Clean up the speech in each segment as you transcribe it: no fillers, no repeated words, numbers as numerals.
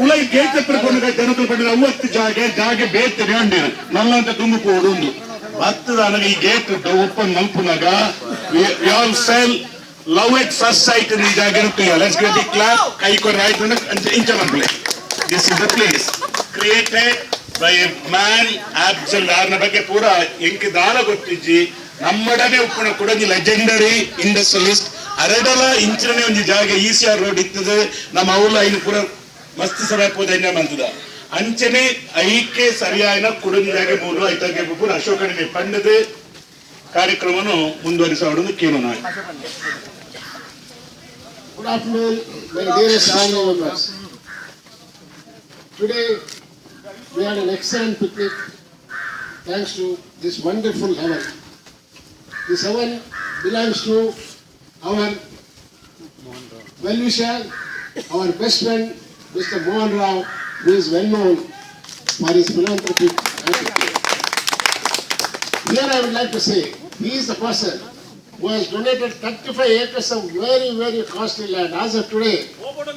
ಉಳ gate ಎಪ್ಪಕೊಂಡು ಜನಗಳು ಪಡೆದ 50 ಜಾಗೆ ಬೇತನೆ ಅಂಡಿರು ನಲ್ಲಂತ ತುಂಬು ಕೊಡುಂದು ಭತ್ತದ ನನಗೆ ಈ ಗೇಟ್ ಓಪನ್ ಮಲ್ಪುನಾಗ we all sell love at first sight ಈ ಜಾಗ ಇರುತ್ತೆ. ಲೆಟ್ಸ್ ಗೆಟ್ ದಿ ಕ್ಲಾಪ್ ಕೈ ಕೊರ ರೈಟ್ ಇಂಚ ಮಲ್ಪಲೆ. This is the place created by a man absent ಆರ್ನ ಬಗ್ಗೆ ಪೂರ ಎಂಕ್ ದಾರ ಗೊತ್ತಿಜ್ಜಿ ನಮ್ಮಡನೆ ಉಪ್ಪುಣ ಕೂಡ ಲೆಜೆಂಡರಿ ಇಂಡಸ್ಟ್ರಿಯಲಿಸ್ಟ್ ಅರೆಡಲ ಇಂಚನೆ ಒಂದು ಜಾಗ ECR ರೋಡ್ ಇರ್ತದೆ ನಮ್ಮ ಅವಳ ಐನು ಪೂರ ಮಸ್ತ್ ಸಭೆ ಮಂತದ ಅಂಚನೆ ಐಕೆ ಸರಿಯಾದ ಕುಡಂಜಿ ಜಾಗ ಮೂರು ಐತಾಗೆ ಪೂರ ಅಶೋಕನಿಗೆ ಪಂಡದ ಕಾರ್ಯಕ್ರಮವನ್ನು ಮುಂದುವರಿಸೋದು ಕೇಳೋಣ. Good afternoon, my dearest family members. Today we had an excellent picnic thanks to this wonderful heaven. This heaven belongs to our well-wisher, our best friend, Mr. Mohan Rao, who is well known for his philanthropic attitude. Here I would like to say, he is the person who has donated 35 acres of very, very costly land. As of today,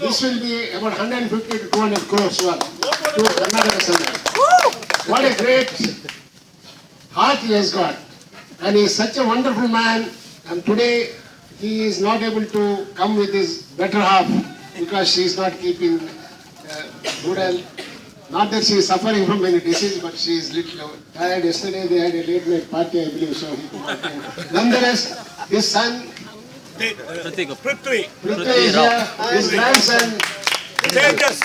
this will be about 150 to 200 crores worth to Karnataka Sangha. What a great heart he has got. And he is such a wonderful man. And today, he is not able to come with his better half because she is not keeping good health. Not that she is suffering from any disease, but she is little tired. Yesterday they had a late night party, I believe, so he could not. Nonetheless, his son, Prithvi is here, his grandson, Tejas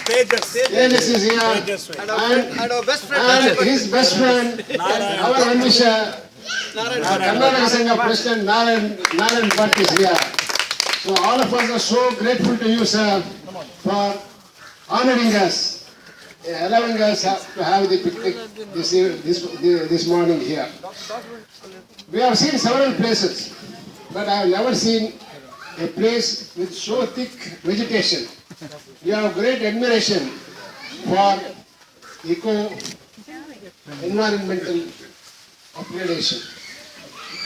is here, and our best friend, and his best friend, our well-wisher, Karnataka Sangha President Narayan Bhatt is here. So all of us are so grateful to you, sir, for honoring us, allowing us to have the picnic this morning here. We have seen several places, but I have never seen a place with so thick vegetation. We have great admiration for environmental upgradation.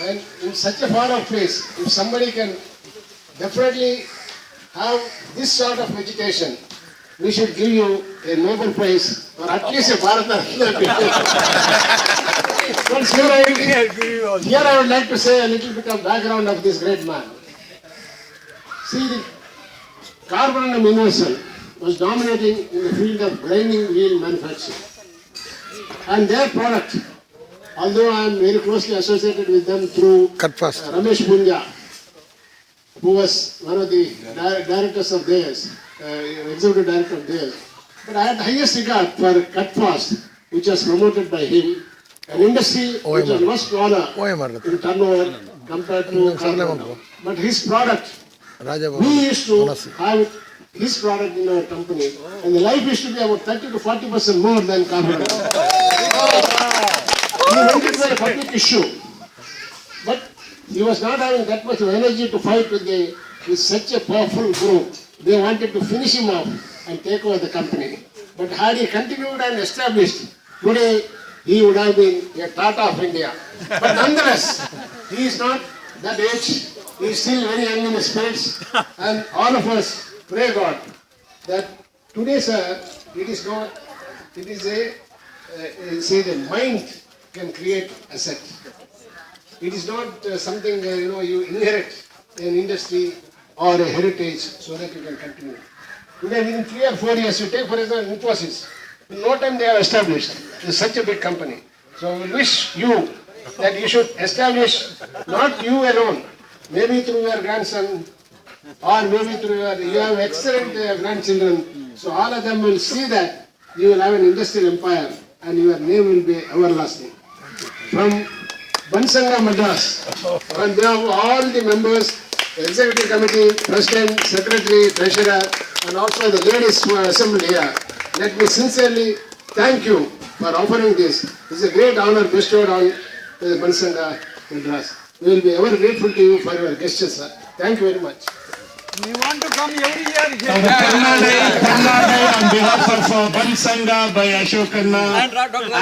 And in such a far off place, if somebody can definitely have this sort of vegetation, we should give you a Nobel Prize or at least a Bharat Ratna. Here I would like to say a little bit of background of this great man. See, the Carborundum Universal was dominating in the field of grinding wheel manufacturing. And their product, although I am very closely associated with them through Ramesh Punja, who was one of the directors of theirs, executive director of theirs. But I had highest regard for Cutfast, which was promoted by him, an industry which was much smaller in turnover compared to Carborundum. But his product, we used to have his product in our company, and the life used to be about 30 to 40% more than Carborundum. He went into a public issue, but he was not having that much of energy to fight with such a powerful group. They wanted to finish him off and take over the company. But had he continued and established, today he would have been a Tata of India. But nonetheless, he is not that age. He is still very young in his spirits. And all of us pray God that today, sir, it is not, it is say the mind can create asset. It is not something you inherit an industry or a heritage so that you can continue. Today, within 3 or 4 years, you take for example Infosys. In no time they are established. It is such a big company. So we wish you that you should establish not you alone, maybe through your grandson or maybe through you have excellent grandchildren. So all of them will see that you will have an industrial empire and your name will be everlasting. From Bansanga Madras, on behalf of all the members, Executive Committee, President, Secretary, Treasurer, and also the ladies who are assembled here, let me sincerely thank you for offering this. This is a great honor bestowed on Bansanga Madras. We will be ever grateful to you for your gestures, sir. Thank you very much. We want to come every year here. Karnataka on behalf of Bansanga by Ashokanna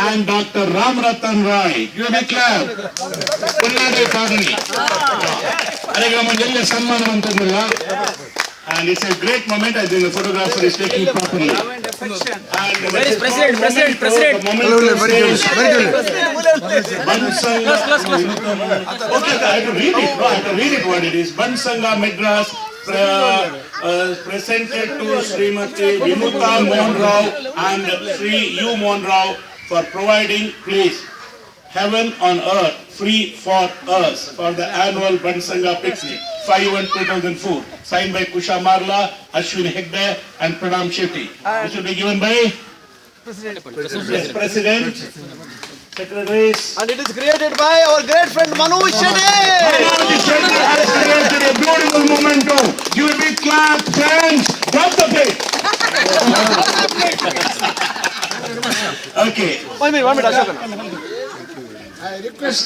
and Dr. Ram Ratan Rai. You may clap. Karnataka Pagani. ಅರೆಗ ಮಂಜಲ್ಲ ಸನ್ಮಾನ ಅಂತಂದಿಲ್ಲ And it's a great moment. I think the photographer is taking it properly. And Where is President? President. The moment says, Bansanga. Okay, I have to read it. No, I have to read it what it is. Bansanga Madras presented to Srimati Vimuta Mohan Rao and Sri U Mohan Rao for providing place, heaven on earth, free for us for the annual Bansanga picnic, 5/1/2004, signed by Kusha Marla, Ashwin Hegde and Pranam Shetty. This will be given by Yes, President, Secretaries. And it is created by our great friend Manu Shetty. This has created a beautiful memento. Give a big clap, friends. Drop the plate. Okay. 1 minute, Ashokan. I request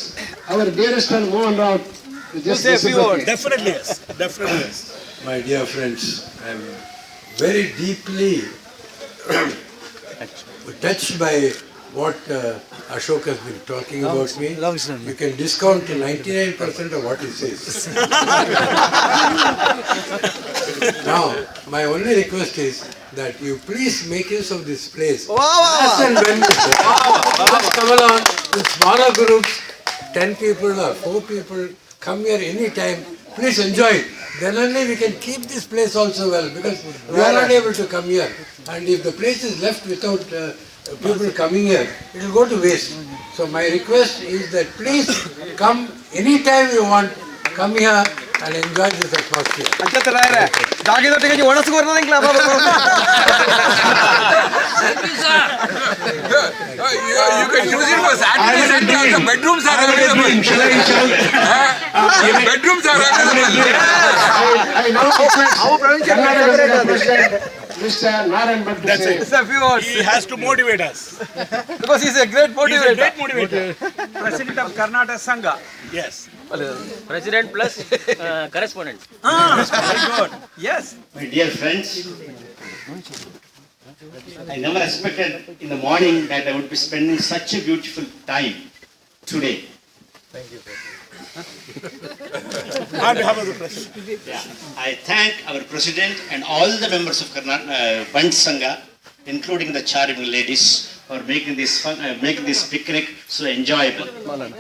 our dearest friend Mohan Rao to just say a listen few to words. me. Definitely yes. Definitely yes. My dear friends, I am very deeply touched by what Ashok has been talking about me. You can discount 99% of what he says. Now, my only request is that you please make use of this place. As and when you just come along with smaller groups, 10 people or 4 people, come here anytime, please enjoy it. Then only we can keep this place also well, because we are not able to come here. And if the place is left without people coming here, it will go to waste. So my request is that please come anytime you want, come here and enjoy this atmosphere. अच्छा रहा है जागे तो ठीक है जी वनस को करना नहीं club You can use it for Saturday, Sunday also. Bedrooms are available. Bedrooms are available. I now request Karnataka President Mr. Narayan Bhatt to say. Just a few words He has to motivate us. because he is a great motivator. Great motivator. President of Karnataka Sangha. Yes. President plus correspondent. Very good. Yes. My dear friends, I never expected in the morning that I would be spending such a beautiful time today. On behalf of the President. Yeah. I thank our President and all the members of Band Sangha, including the charitable ladies, for making this fun, making this picnic so enjoyable.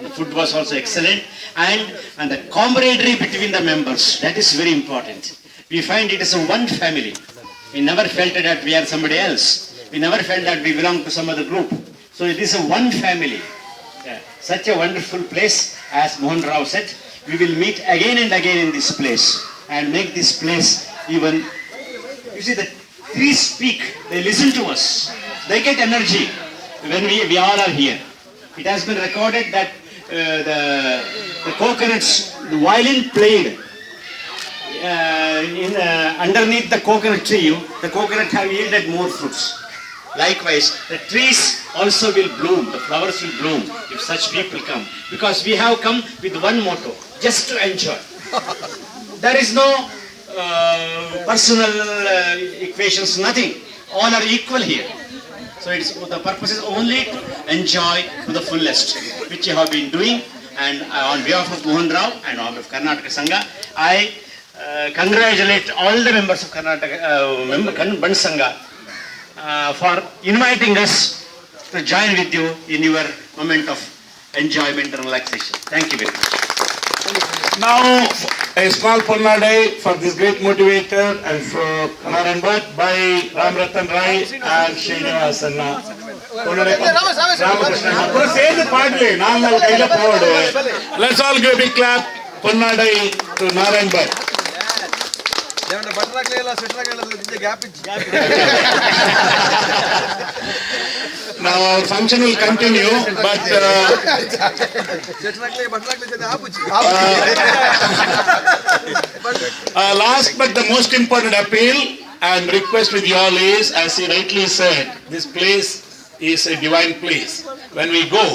The food was also excellent, and the camaraderie between the members, that is very important. We find it is a one family. We never felt that we are somebody else. We never felt that we belong to some other group. So it is a one family. Yeah. Such a wonderful place, as Mohan Rao said. We will meet again and again in this place and make this place even. You see, the trees speak, they listen to us, they get energy when we all are here. It has been recorded that the coconuts, the violin played underneath the coconut tree, the coconut have yielded more fruits. Likewise, the trees also will bloom, the flowers will bloom if such people come. Because we have come with one motto, just to enjoy. There is no personal equations, nothing. All are equal here. So the purpose is only to enjoy to the fullest, which you have been doing. And on behalf of Mohan Rao and on behalf of Karnataka Sangha, I congratulate all the members of Karnataka Band Sangha for inviting us to join with you in your moment of enjoyment and relaxation. Thank you very much. Now, a small Purnadai for this great motivator and for Narayan Bhatt by Ram Ratan Rai and Srinivasanna. Let's all give a big clap. Purnadai to Narayan Bhatt. Devanna ಬಟ್ರಾಗ್ಲಿಲ್ಲ ಸೆಟ್ರಾಗ್ಲಿಲ್ಲ gap ಇತ್ತು Now our function will continue, but ಸೆಟ್ರಾಗ್ಲಿ ಬಟ್ರಾಗ್ಲಿ ಜೊತೆ ಆಪುಚ್ಚಿ last but the most important appeal and request with you all is, as he rightly said, this place is a divine place. When we go,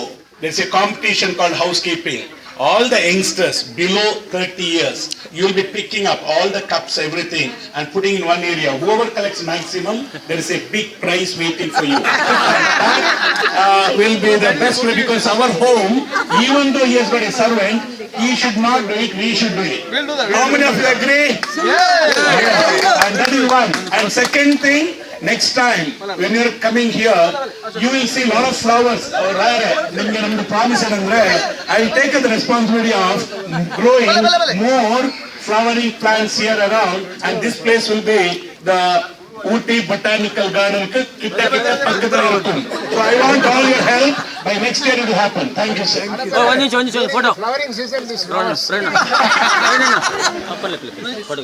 there's a competition called housekeeping. all the youngsters below 30 years, you will be picking up all the cups, everything, and putting in one area. Whoever collects maximum, there is a big prize waiting for you. That will be the best way, because our home, even though he has got a servant, he should not do it, we should do it. We'll do that. How many of you agree? Yeah. And that is one. And second thing, next time when you're coming here, you will see a lot of flowers. ನಿಮಗೆ ನಮ್ದು promise ಏನಂದ್ರೆ I will take the responsibility of growing more flowering plants here around, and this place will be the Ooty Botanical Garden. So I want all your help. By next year it will happen. Thank you, sir. ಒಂದು ನಿಮಿಷ photo Flowering season this. Friend ಅಪ್ಪಲ್ಲ photo